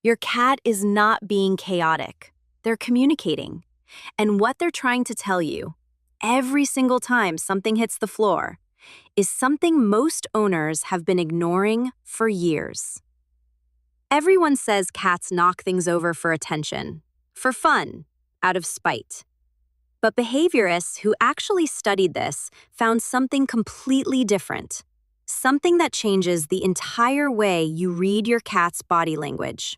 Your cat is not being chaotic. They're communicating. And what they're trying to tell you, every single time something hits the floor, is something most owners have been ignoring for years. Everyone says cats knock things over for attention, for fun, out of spite. But behaviorists who actually studied this found something completely different, something that changes the entire way you read your cat's body language.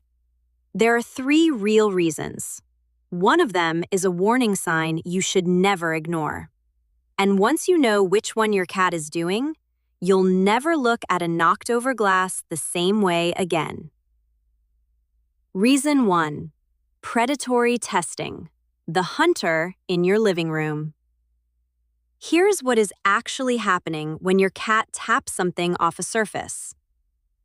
There are 3 real reasons. One of them is a warning sign you should never ignore. And once you know which one your cat is doing, you'll never look at a knocked-over glass the same way again. Reason 1. Predatory testing. The hunter in your living room. Here's what is actually happening when your cat taps something off a surface.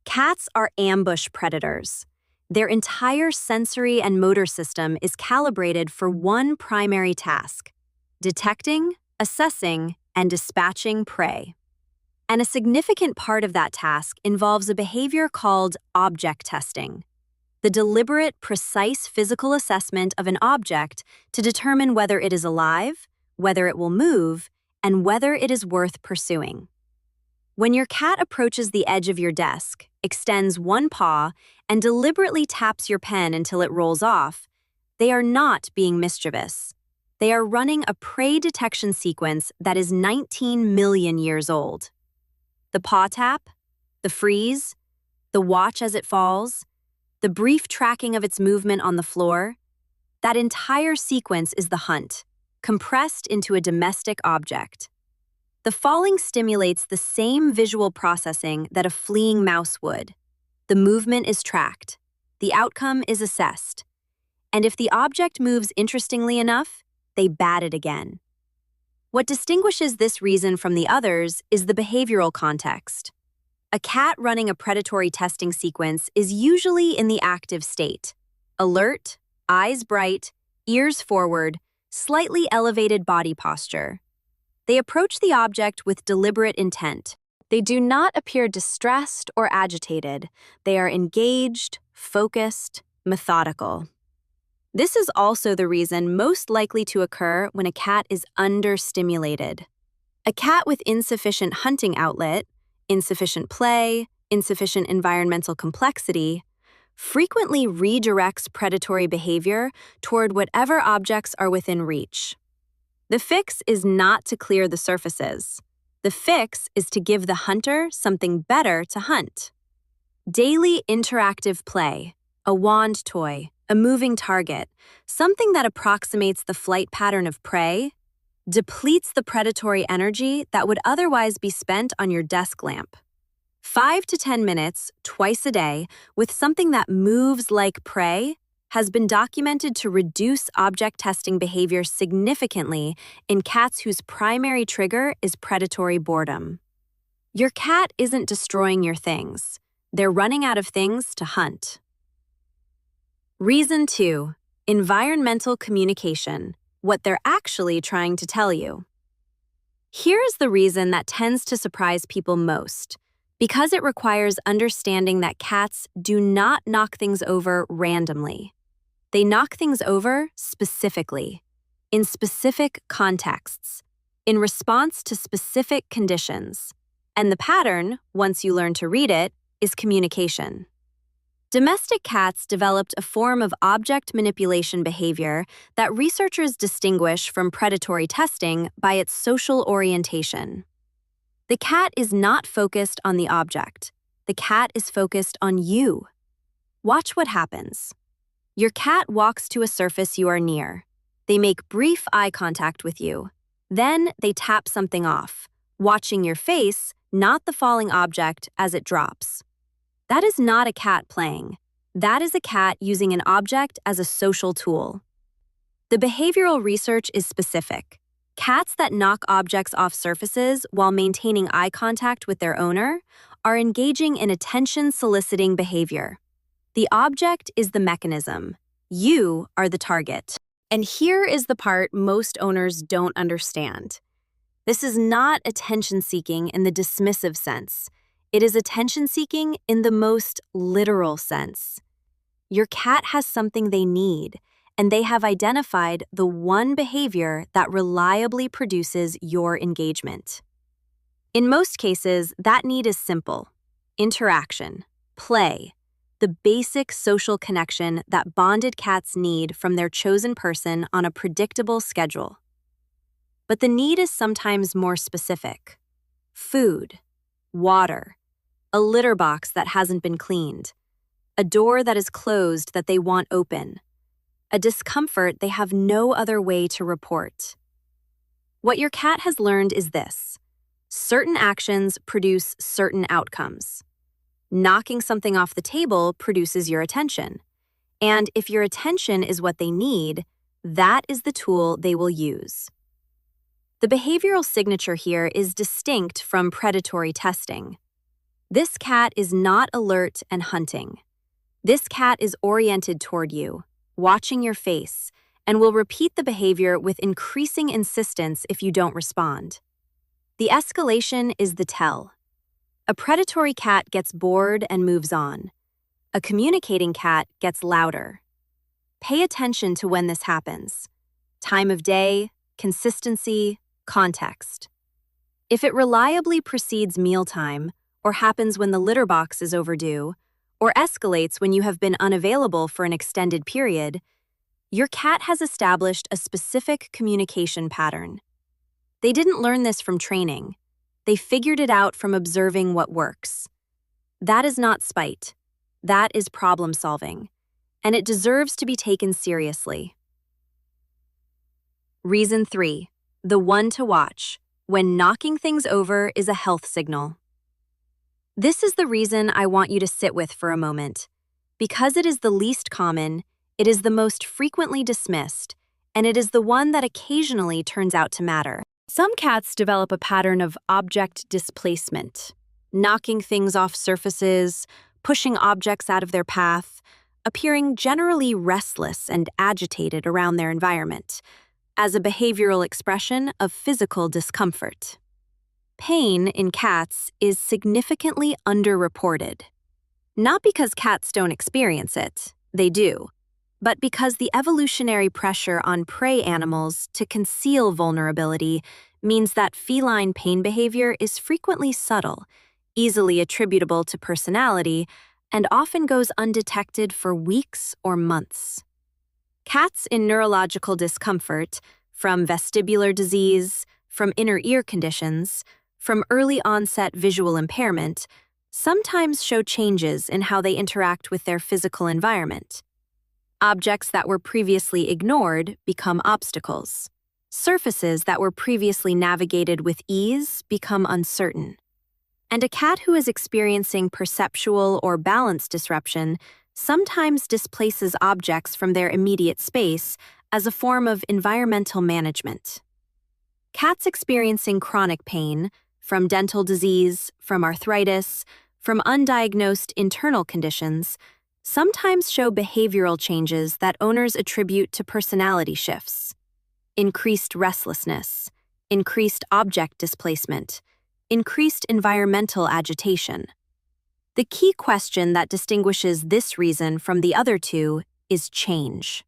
Cats are ambush predators. Their entire sensory and motor system is calibrated for one primary task: detecting, assessing, and dispatching prey. And a significant part of that task involves a behavior called object testing, the deliberate, precise physical assessment of an object to determine whether it is alive, whether it will move, and whether it is worth pursuing. When your cat approaches the edge of your desk, extends one paw, and deliberately taps your pen until it rolls off, they are not being mischievous. They are running a prey detection sequence that is 19 million years old. The paw tap, the freeze, the watch as it falls, the brief tracking of its movement on the floor, that entire sequence is the hunt, compressed into a domestic object. The falling stimulates the same visual processing that a fleeing mouse would. The movement is tracked. The outcome is assessed. And if the object moves interestingly enough, they bat it again. What distinguishes this reason from the others is the behavioral context. A cat running a predatory testing sequence is usually in the active state. Alert, eyes bright, ears forward, slightly elevated body posture. They approach the object with deliberate intent. They do not appear distressed or agitated. They are engaged, focused, methodical. This is also the reason most likely to occur when a cat is understimulated. A cat with insufficient hunting outlet, insufficient play, insufficient environmental complexity, frequently redirects predatory behavior toward whatever objects are within reach. The fix is not to clear the surfaces. The fix is to give the hunter something better to hunt. Daily interactive play, a wand toy, a moving target, something that approximates the flight pattern of prey, depletes the predatory energy that would otherwise be spent on your desk lamp. 5 to 10 minutes, twice a day, with something that moves like prey has been documented to reduce object testing behavior significantly in cats whose primary trigger is predatory boredom. Your cat isn't destroying your things. They're running out of things to hunt. Reason 2. Environmental communication. What they're actually trying to tell you. Here's the reason that tends to surprise people most. Because it requires understanding that cats do not knock things over randomly. They knock things over specifically, in specific contexts, in response to specific conditions. And the pattern, once you learn to read it, is communication. Domestic cats developed a form of object manipulation behavior that researchers distinguish from predatory testing by its social orientation. The cat is not focused on the object. The cat is focused on you. Watch what happens. Your cat walks to a surface you are near. They make brief eye contact with you. Then they tap something off, watching your face, not the falling object, as it drops. That is not a cat playing. That is a cat using an object as a social tool. The behavioral research is specific. Cats that knock objects off surfaces while maintaining eye contact with their owner are engaging in attention-soliciting behavior. The object is the mechanism. You are the target. And here is the part most owners don't understand. This is not attention-seeking in the dismissive sense. It is attention-seeking in the most literal sense. Your cat has something they need, and they have identified the one behavior that reliably produces your engagement. In most cases, that need is simple: interaction, play, the basic social connection that bonded cats need from their chosen person on a predictable schedule. But the need is sometimes more specific: food, water, a litter box that hasn't been cleaned, a door that is closed that they want open, a discomfort they have no other way to report. What your cat has learned is this: certain actions produce certain outcomes. Knocking something off the table produces your attention. And if your attention is what they need, that is the tool they will use. The behavioral signature here is distinct from predatory testing. This cat is not alert and hunting. This cat is oriented toward you, watching your face, and will repeat the behavior with increasing insistence if you don't respond. The escalation is the tell. A predatory cat gets bored and moves on. A communicating cat gets louder. Pay attention to when this happens: time of day, consistency, context. If it reliably precedes mealtime, or happens when the litter box is overdue, or escalates when you have been unavailable for an extended period, your cat has established a specific communication pattern. They didn't learn this from training. They figured it out from observing what works. That is not spite. That is problem solving, and it deserves to be taken seriously. Reason 3. The one to watch: when knocking things over is a health signal. This is the reason I want you to sit with for a moment. Because it is the least common, it is the most frequently dismissed, and it is the one that occasionally turns out to matter. Some cats develop a pattern of object displacement, knocking things off surfaces, pushing objects out of their path, appearing generally restless and agitated around their environment, as a behavioral expression of physical discomfort. Pain in cats is significantly underreported. Not because cats don't experience it, they do, but because the evolutionary pressure on prey animals to conceal vulnerability means that feline pain behavior is frequently subtle, easily attributable to personality, and often goes undetected for weeks or months. Cats in neurological discomfort, from vestibular disease, from inner ear conditions, from early onset visual impairment, sometimes show changes in how they interact with their physical environment. Objects that were previously ignored become obstacles. Surfaces that were previously navigated with ease become uncertain. And a cat who is experiencing perceptual or balance disruption sometimes displaces objects from their immediate space as a form of environmental management. Cats experiencing chronic pain, from dental disease, from arthritis, from undiagnosed internal conditions, sometimes show behavioral changes that owners attribute to personality shifts: increased restlessness, increased object displacement, increased environmental agitation. The key question that distinguishes this reason from the other two is change.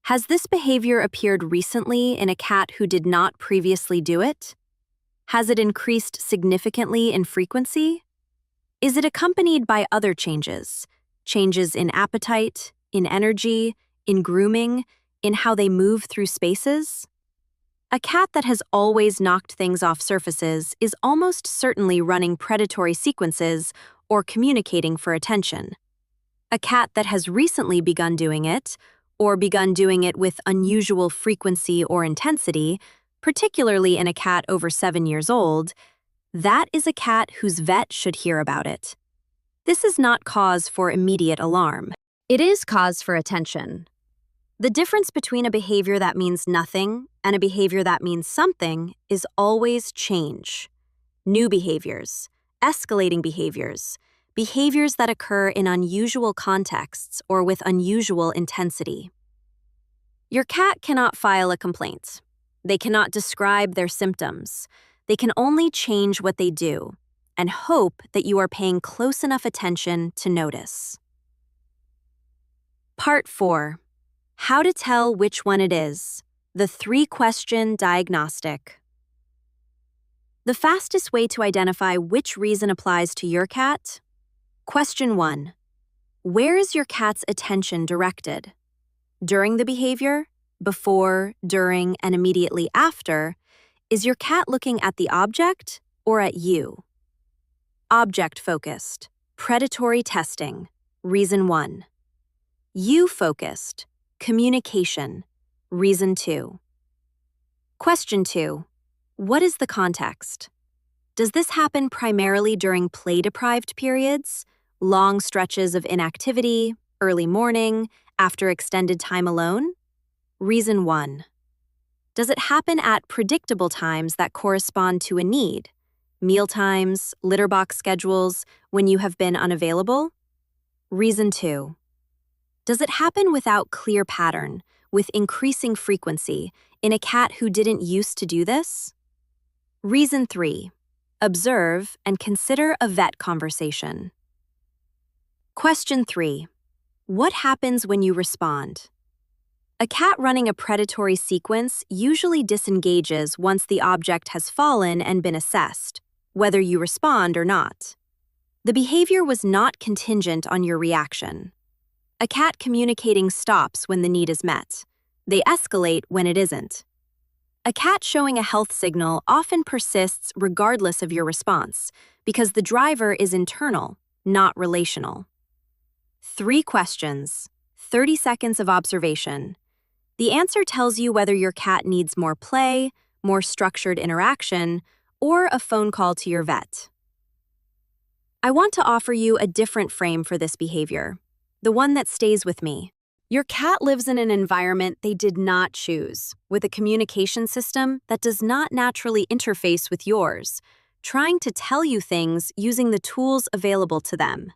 Has this behavior appeared recently in a cat who did not previously do it? Has it increased significantly in frequency? Is it accompanied by other changes? Changes in appetite, in energy, in grooming, in how they move through spaces? A cat that has always knocked things off surfaces is almost certainly running predatory sequences or communicating for attention. A cat that has recently begun doing it, or begun doing it with unusual frequency or intensity, particularly in a cat over 7 years old, that is a cat whose vet should hear about it. This is not cause for immediate alarm. It is cause for attention. The difference between a behavior that means nothing and a behavior that means something is always change. New behaviors, escalating behaviors, behaviors that occur in unusual contexts or with unusual intensity. Your cat cannot file a complaint. They cannot describe their symptoms. They can only change what they do and hope that you are paying close enough attention to notice. Part 4. How to tell which one it is. The 3-question diagnostic. The fastest way to identify which reason applies to your cat? Question 1. Where is your cat's attention directed? During the behavior, before, during, and immediately after, is your cat looking at the object or at you? Object-focused, predatory testing, reason 1. You-focused, communication, reason 2. Question 2. What is the context? Does this happen primarily during play-deprived periods, long stretches of inactivity, early morning, after extended time alone? Reason 1. Does it happen at predictable times that correspond to a need? Meal times, litter box schedules, when you have been unavailable? Reason 2. Does it happen without clear pattern, with increasing frequency, in a cat who didn't used to do this? Reason 3. Observe and consider a vet conversation. Question 3. What happens when you respond? A cat running a predatory sequence usually disengages once the object has fallen and been assessed, whether you respond or not. The behavior was not contingent on your reaction. A cat communicating stops when the need is met. They escalate when it isn't. A cat showing a health signal often persists regardless of your response because the driver is internal, not relational. 3 questions, 30 seconds of observation. The answer tells you whether your cat needs more play, more structured interaction, or a phone call to your vet. I want to offer you a different frame for this behavior, the one that stays with me. Your cat lives in an environment they did not choose, with a communication system that does not naturally interface with yours, trying to tell you things using the tools available to them.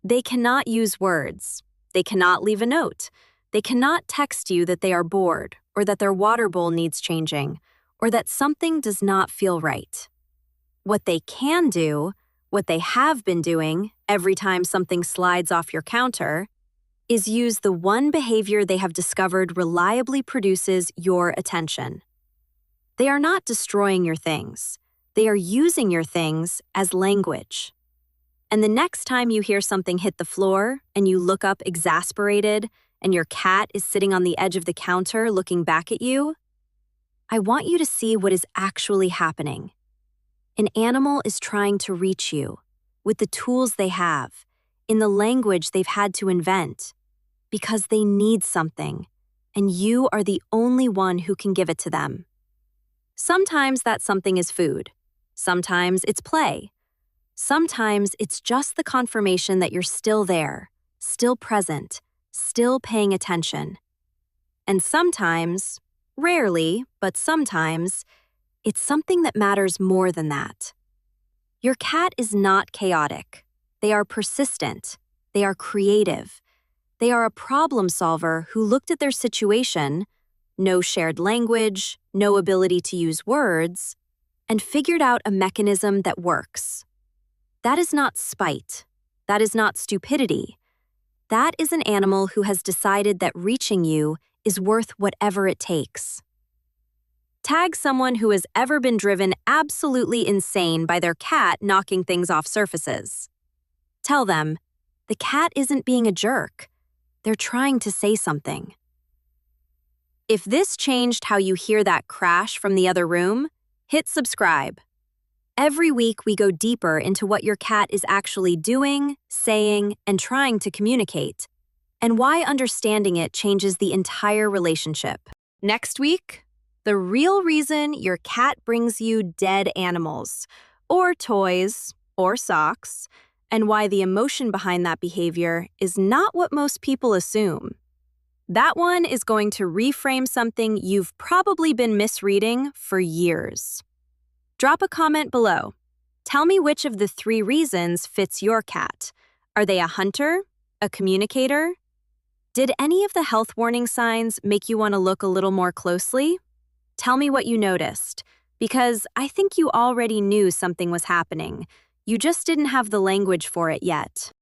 They cannot use words. They cannot leave a note. They cannot text you that they are bored, or that their water bowl needs changing, or that something does not feel right. What they can do, what they have been doing every time something slides off your counter, is use the one behavior they have discovered reliably produces your attention. They are not destroying your things. They are using your things as language. And the next time you hear something hit the floor and you look up exasperated and your cat is sitting on the edge of the counter looking back at you, I want you to see what is actually happening. An animal is trying to reach you with the tools they have, in the language they've had to invent, because they need something, and you are the only one who can give it to them. Sometimes that something is food. Sometimes it's play. Sometimes it's just the confirmation that you're still there, still present, still paying attention. And sometimes, rarely, but sometimes, it's something that matters more than that. Your cat is not chaotic. They are persistent. They are creative. They are a problem solver who looked at their situation, no shared language, no ability to use words, and figured out a mechanism that works. That is not spite. That is not stupidity. That is an animal who has decided that reaching you is worth whatever it takes. Tag someone who has ever been driven absolutely insane by their cat knocking things off surfaces. Tell them, the cat isn't being a jerk. They're trying to say something. If this changed how you hear that crash from the other room, hit subscribe. Every week we go deeper into what your cat is actually doing, saying, and trying to communicate, and why understanding it changes the entire relationship. Next week, the real reason your cat brings you dead animals, or toys, or socks, and why the emotion behind that behavior is not what most people assume. That one is going to reframe something you've probably been misreading for years. Drop a comment below. Tell me which of the 3 reasons fits your cat. Are they a hunter? A communicator? Did any of the health warning signs make you want to look a little more closely? Tell me what you noticed, because I think you already knew something was happening. You just didn't have the language for it yet.